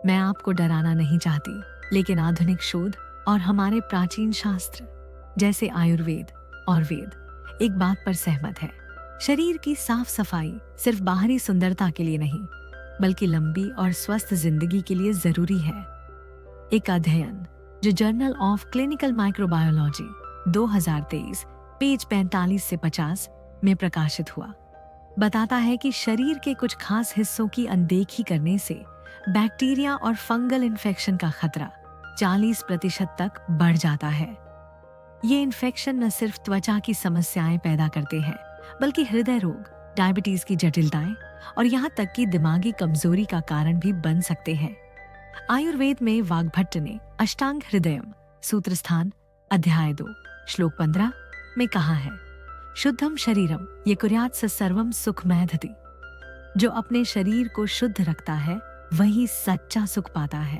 मैं आपको डराना नहीं चाहती, लेकिन आधुनिक शोध और हमारे प्राचीन शास्त्र जैसे आयुर्वेद और वेद एक बात पर सहमत है। शरीर की साफ सफाई सिर्फ बाहरी सुंदरता के लिए नहीं, बल्कि लंबी और स्वस्थ जिंदगी के लिए जरूरी है। एक अध्ययन जो journal of clinical microbiology 2023 page 45 से 50 में प्रकाशित हुआ, बताता है कि शरीर के कुछ खास हिस्सों की अनदेखी करने से बैक्टीरिया और फंगल इन्फेक्शन का खतरा 40% तक बढ़ जाता है। ये इन्फेक्शन न सिर्फ त्वचा की समस्याएं पैदा करते हैं, बल्कि हृदय रोग, डायबिटीज की जटिलताएं और यहाँ तक कि दिमागी कमजोरी का कारण भी बन सकते हैं। आयुर्वेद में वाग्भट्ट ने अष्टांग हृदयम सूत्रस्थान अध्याय 2 श्लोक 15 में कहा है, शुद्धम शरीरम ये कुर्यात् स सर्वम सुखमैधति। जो अपने शरीर को शुद्ध रखता है वही सच्चा सुख पाता है।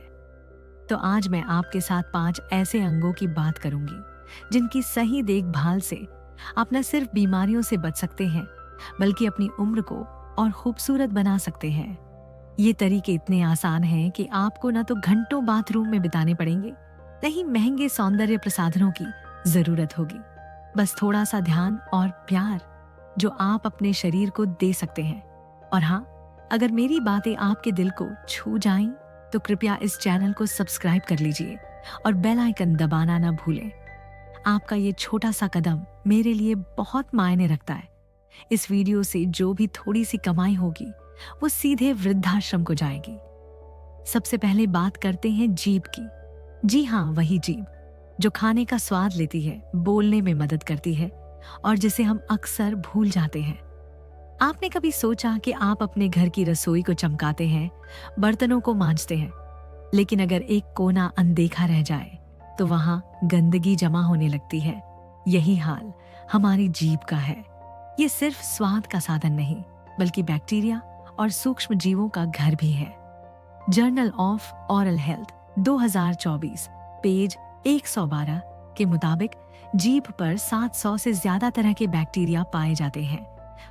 तो आज मैं आपके साथ 5 ऐसे अंगों की बात करूंगी जिनकी सही देखभाल से आप न सिर्फ बीमारियों से बच सकते हैं, बल्कि अपनी उम्र को और खूबसूरत बना सकते हैं। ये तरीके इतने आसान हैं कि आपको न तो घंटों बाथरूम में बिताने पड़ेंगे, न ही महंगे सौंदर्य प्रसाधनों की जरूरत होगी। बस थोड़ा सा ध्यान और प्यार जो आप अपने शरीर को दे सकते हैं। और हाँ, अगर मेरी बातें आपके दिल को छू जाएं, तो कृपया इस चैनल को सब्सक्राइब कर लीजिए और बेल आइकन दबाना न भूलें। आपका ये छोटा सा कदम मेरे लिए बहुत मायने रखता है। इस वीडियो से जो भी थोड़ी सी कमाई होगी वो सीधे वृद्धाश्रम को जाएगी। सबसे पहले बात करते हैं जीभ की। जी हाँ, वही जीभ जो खाने का स्वाद लेती है, बोलने में मदद करती है और जिसे हम अक्सर भूल जाते हैं। आपने कभी सोचा कि आप अपने घर की रसोई को चमकाते हैं, बर्तनों को मांजते हैं, लेकिन अगर एक कोना अनदेखा रह जाए तो वहां गंदगी जमा होने लगती है। यही हाल हमारी जीभ का है। ये सिर्फ स्वाद का साधन नहीं, बल्कि बैक्टीरिया और सूक्ष्म जीवों का घर भी है। Journal of oral health 2024 page 112 के मुताबिक जीभ पर 700 से ज्यादा तरह के बैक्टीरिया पाए जाते हैं।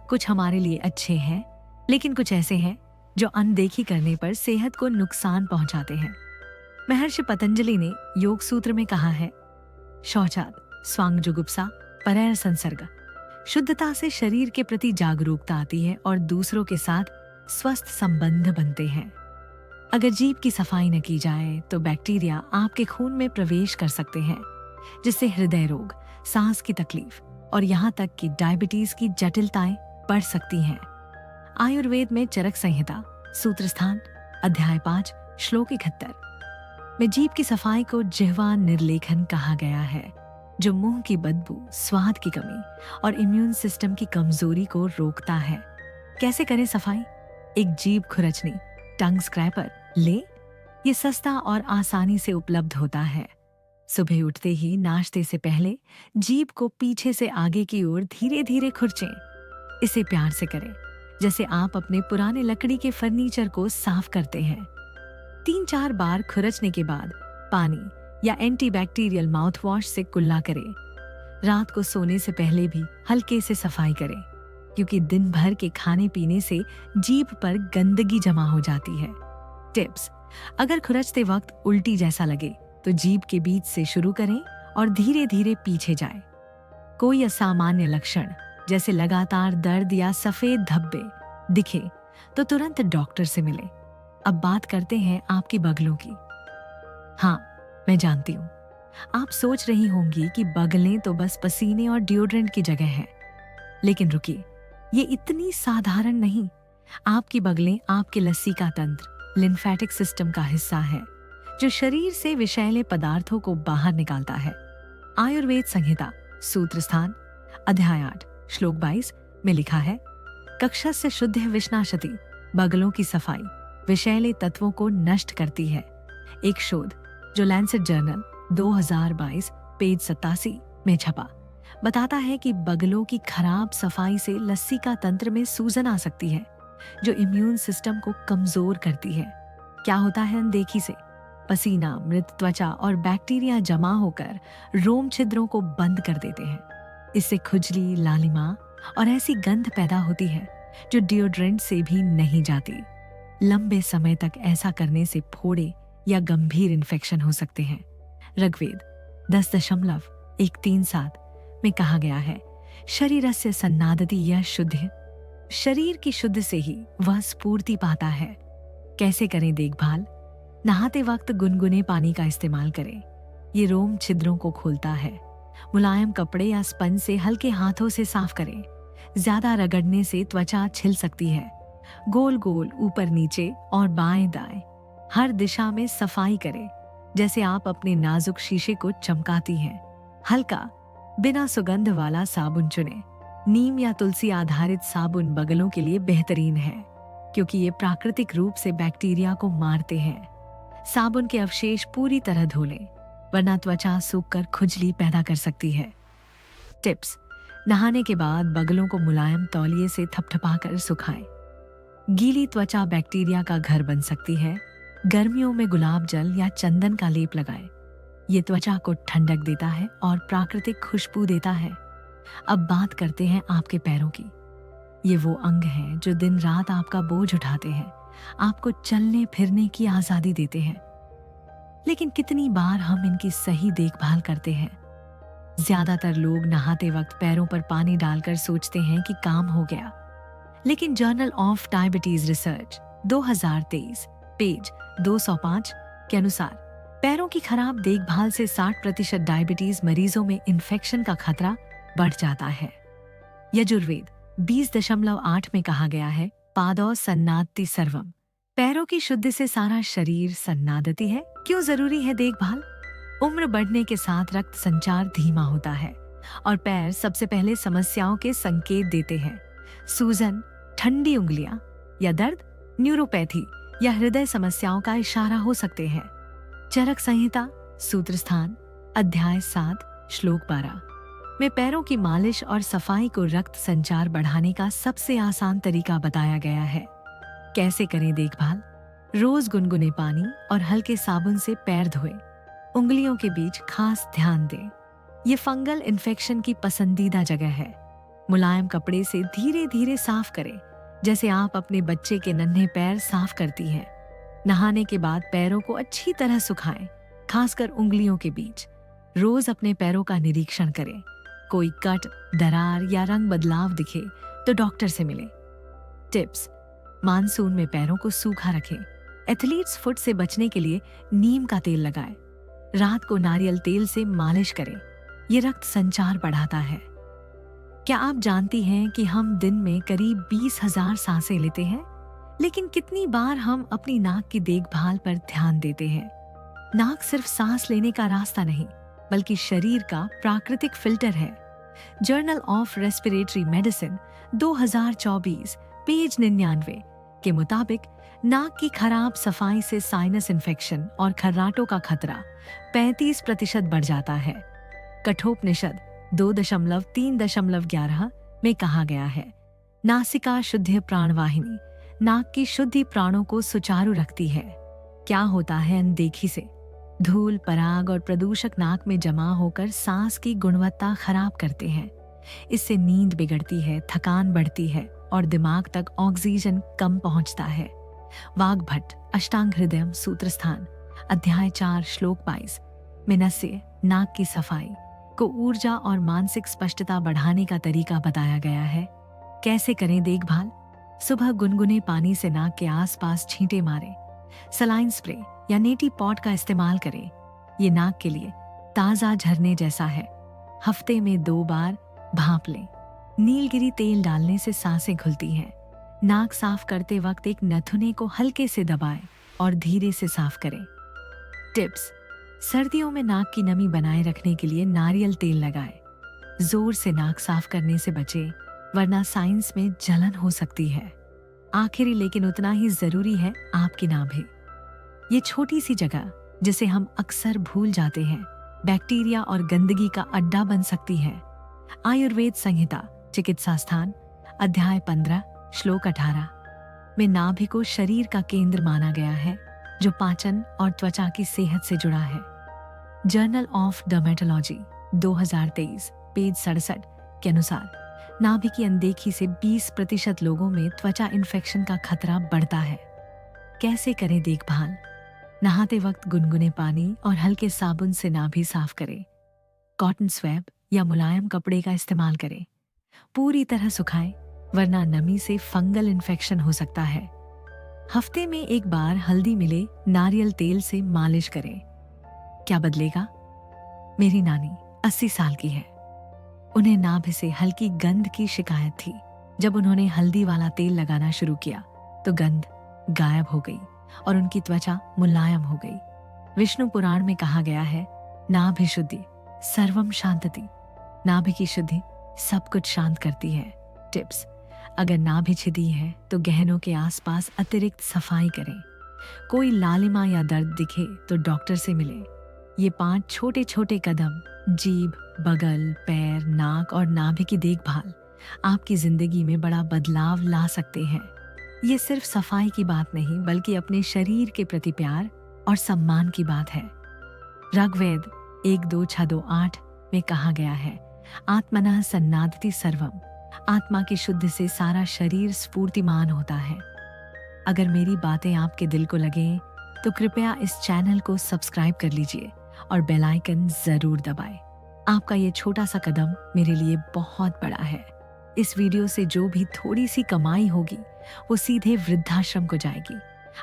कुछ हमारे लिए अच्छे हैं, लेकिन कुछ ऐसे हैं जो अनदेखी करने पर सेहत को नुकसान पहुंचाते हैं। महर्षि पतंजलि ने योग सूत्र में कहा है, शौचात् स्वांग जुगुप्सा परैर संसर्ग। शुद्धता से शरीर के प्रति जागरूकता आती है और दूसरों के साथ स्वस्थ संबंध बनते हैं। अगर जीभ की सफाई न की जाए तो बैक्टीरिया आपके खून में प्रवेश कर सकते हैं, जिससे हृदय रोग, सांस की तकलीफ और यहाँ तक कि डायबिटीज की जटिलताएं बढ़ सकती हैं। आयुर्वेद में चरक संहिता सूत्रस्थान अध्याय 5 श्लोक 71 में जीभ की सफाई को जिह्वा निर्लेखन कहा गया है, जो मुंह की बदबू, स्वाद की कमी और इम्यून सिस्टम की कमजोरी को रोकता है। कैसे करें सफाई? एक जीभ खुरचनी टंग स्क्रैपर ले। ये सस्ता और आसानी से उपलब्ध होता है। सुबह उठते ही नाश्ते से पहले जीभ को पीछे से आगे की ओर धीरे धीरे खुरचें। इसे प्यार से करें, जैसे आप अपने पुराने लकड़ी के फर्नीचर को साफ करते हैं। 3-4 बार खुरचने के बाद पानी या एंटीबैक्टीरियल माउथ वॉश से कुल्ला करें। रात को सोने से पहले भी हल्के से सफाई करें, क्योंकि दिन भर के खाने पीने से जीभ पर गंदगी जमा हो जाती है। टिप्स: अगर खुरचते वक्त उल्टी जैसा लगे तो जीभ के बीच से शुरू करें और धीरे धीरे पीछे जाएं। कोई असामान्य लक्षण जैसे लगातार दर्द या सफेद धब्बे दिखे तो तुरंत डॉक्टर से मिलें। अब बात करते हैं आपकी बगलों की। हाँ, मैं जानती हूँ, आप सोच रही होंगी कि बगलें तो बस पसीने और डिओड्रेंट की जगह है, लेकिन रुकिए, ये इतनी साधारण नहीं। आपकी बगलें आपके लस्सी का तंत्र, लिम्फेटिक सिस्टम का हिस्सा है, जो शरीर से विषैले पदार्थों को बाहर निकालता है। आयुर्वेद संहिता सूत्रस्थान अध्याय 8 श्लोक 22 में लिखा है, कक्षस्य शुद्ध विष्णाशति। बगलों की सफाई विषैले तत्वों को नष्ट करती है। एक शोध जो लैंसेट जर्नल 2022 पेज 87 में छपा बताता है कि बगलों की खराब सफाई से लस्सी का तंत्र में सूजन आ सकती है, जो इम्यून सिस्टम को कमजोर करती है। क्या होता है अनदेखी से? पसीना, मृत त्वचा और बैक्टीरिया जमा होकर रोम छिद्रों को बंद कर देते हैं। इससे खुजली, लालिमा और ऐसी गंध पैदा होती है जो डिओड्रेंट से भी नहीं जाती। लंबे समय तक ऐसा करने से फोड़े या गंभीर इन्फेक्शन हो सकते हैं। ऋग्वेद 10.137 में कहा गया है, शरीरस्य सन्नादति यह शुद्ध, शरीर की शुद्ध से ही वह स्फूर्ति पाता है। कैसे करें देखभाल? नहाते वक्त गुनगुने पानी का इस्तेमाल करें। ये रोम छिद्रों को खोलता है। मुलायम कपड़े या स्पंज से हल्के हाथों से साफ करें। ज्यादा रगड़ने से त्वचा छिल सकती है। गोल गोल ऊपर नीचे और बाएं दाएं हर दिशा में सफाई करें, जैसे आप अपने नाजुक शीशे को चमकाती हैं। हल्का बिना सुगंध वाला साबुन चुनें। नीम या तुलसी आधारित साबुन बगलों के लिए बेहतरीन है, क्योंकि ये प्राकृतिक रूप से बैक्टीरिया को मारते हैं। साबुन के अवशेष पूरी तरह धो लें, वरना त्वचा सूखकर खुजली पैदा कर सकती है। टिप्स: नहाने के बाद बगलों को मुलायम तौलिए से थपथपाकर सुखाएं। गीली त्वचा बैक्टीरिया का घर बन सकती है। गर्मियों में गुलाब जल या चंदन का लेप लगाएं। ये त्वचा को ठंडक देता है और प्राकृतिक खुशबू देता है। अब बात करते हैं आपके पैरों की। ये वो अंग हैं जो दिन रात आपका बोझ उठाते हैं, आपको चलने फिरने की आजादी देते हैं। लेकिन कितनी बार हम इनकी सही देखभाल करते हैं? ज्यादातर लोग नहाते वक्त पैरों पर पानी डालकर सोचते हैं कि काम हो गया। लेकिन journal of diabetes research 2023 page 205 के अनुसार पैरों की खराब देखभाल से 60% डायबिटीज मरीजों में इन्फेक्शन का खतरा बढ़ जाता है। यजुर्वेद 20.8 में कहा गया है, पादौ सन्नादति सर्वम। पैरों की शुद्धि से सारा शरीर सन्नादति है। क्यों जरूरी है देखभाल? उम्र बढ़ने के साथ रक्त संचार धीमा होता है और पैर सबसे पहले समस्याओं के संकेत देते हैं। सूजन, ठंडी उंगलियां या दर्द न्यूरोपैथी या हृदय समस्याओं का इशारा हो सकते हैं। चरक संहिता सूत्र स्थान अध्याय 7 श्लोक 12 में पैरों की मालिश और सफाई को रक्त संचार बढ़ाने का सबसे आसान तरीका बताया गया है। कैसे करें देखभाल? रोज गुनगुने पानी और हल्के साबुन से पैर धोएं। उंगलियों के बीच खास ध्यान दें। ये फंगल इन्फेक्शन की पसंदीदा जगह है। मुलायम कपड़े से धीरे धीरे साफ करें, जैसे आप अपने बच्चे के नन्हे पैर साफ करती हैं। नहाने के बाद पैरों को अच्छी तरह सुखाएं, खासकर उंगलियों के बीच। रोज अपने पैरों का निरीक्षण करें। कोई कट, दरार या रंग बदलाव दिखे तो डॉक्टर से मिलें। टिप्स: मानसून में पैरों को सूखा रखें। एथलीट्स फुट से बचने के लिए नीम का तेल लगाएं। रात को नारियल तेल से मालिश करें। ये रक्त संचार बढ़ाता है। क्या आप जानती हैं कि हम दिन में करीब 20,000 सांसें लेते हैं? लेकिन कितनी बार हम अपनी नाक की देखभाल पर ध्यान देते हैं? नाक सिर्फ सांस लेने का रास्ता नहीं, बल्कि शरीर का प्राकृतिक फिल्टर है। Journal of respiratory medicine 2024 page 99 के मुताबिक नाक की खराब सफाई से साइनस इन्फेक्शन और खर्राटों का खतरा 35% बढ़ जाता है। कठोपनिषद 2.3.11 में कहा गया है, नासिका शुद्ध प्राणवाहिनी। नाक की शुद्धि प्राणों को सुचारू रखती है। क्या होता है अनदेखी से? धूल, पराग और प्रदूषक नाक में जमा होकर सांस की गुणवत्ता खराब करते हैं। इससे नींद बिगड़ती है, थकान बढ़ती है और दिमाग तक ऑक्सीजन कम पहुंचता है। वाग्भट अष्टांग हृदयम सूत्र स्थान अध्याय 4 श्लोक 22 में नस्य नाक की सफाई को ऊर्जा और मानसिक स्पष्टता बढ़ाने का तरीका बताया गया है। कैसे करें देखभाल? सुबह गुनगुने पानी से नाक के आसपास छींटे मारें। सलाइन स्प्रे या नेटी पॉट का इस्तेमाल करें। ये नाक के लिए ताज़ा झरने जैसा है। हफ्ते में 2 बार भांप लें। नीलगिरी तेल डालने से सांसें खुलती हैं। नाक साफ करते वक्त एक नथुने को हल्के से दबाएं और धीरे से साफ करें। टिप्स: सर्दियों में नाक की नमी बनाए रखने के लिए नारियल तेल लगाएं। जोर से नाक साफ करने से बचें, वरना साइंस में जलन हो सकती है। आखिरी लेकिन उतना ही जरूरी है आपकी नाभि। ये छोटी सी जगह जिसे हम अक्सर भूल जाते हैं, बैक्टीरिया और गंदगी का अड्डा बन सकती है। आयुर्वेद संहिता चिकित्सा स्थान अध्याय 15 श्लोक 18 में नाभि को शरीर का केंद्र माना गया है, जो पाचन और त्वचा की सेहत से जुड़ा है। जर्नल ऑफ डर्मेटोलॉजी 2023 पेज 67 के अनुसार नाभि की अनदेखी से 20% लोगों में त्वचा इन्फेक्शन का खतरा बढ़ता है। कैसे करें देखभाल? नहाते वक्त गुनगुने पानी और हल्के साबुन से नाभि साफ करें। कॉटन स्वैब या मुलायम कपड़े का इस्तेमाल करें। पूरी तरह सुखाएं, वरना नमी से फंगल इन्फेक्शन हो सकता है। हफ्ते में एक बार हल्दी मिले नारियल तेल से मालिश करें। क्या बदलेगा? मेरी नानी 80 साल की है। उन्हें नाभि से हल्की गंध की शिकायत थी। जब उन्होंने हल्दी वाला तेल लगाना शुरू किया तो गंध गायब हो गई और उनकी त्वचा मुलायम हो गई। विष्णु पुराण में कहा गया है, नाभि शुद्धि सर्वम शांतति। नाभि की शुद्धि सब कुछ शांत करती है। टिप्स: अगर नाभि छिदी है तो गहनों के आसपास अतिरिक्त सफाई करें। कोई लालिमा या दर्द दिखे तो डॉक्टर से मिलें। ये 5 छोटे छोटे कदम जीभ, बगल, पैर, नाक और नाभि की देखभाल आपकी जिंदगी में बड़ा बदलाव ला सकते हैं। ये सिर्फ सफाई की बात नहीं, बल्कि अपने शरीर के प्रति प्यार और सम्मान की बात है। ऋग्वेद 1-2-6-2-8 में कहा गया है, आत्मनः सन्नादति सर्वम। आत्मा की शुद्धि से सारा शरीर स्फूर्तिमान होता है। अगर मेरी बातें आपके दिल को लगे तो कृपया इस चैनल को सब्सक्राइब कर लीजिए और बेल आइकन जरूर दबाएं। आपका ये छोटा सा कदम मेरे लिए बहुत बड़ा है। इस वीडियो से जो भी थोड़ी सी कमाई होगी वो सीधे वृद्धाश्रम को जाएगी।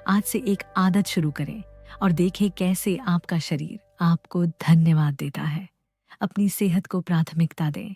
आज से एक आदत शुरू करें और देखें कैसे आपका शरीर आपको धन्यवाद देता है। अपनी सेहत को प्राथमिकता दें।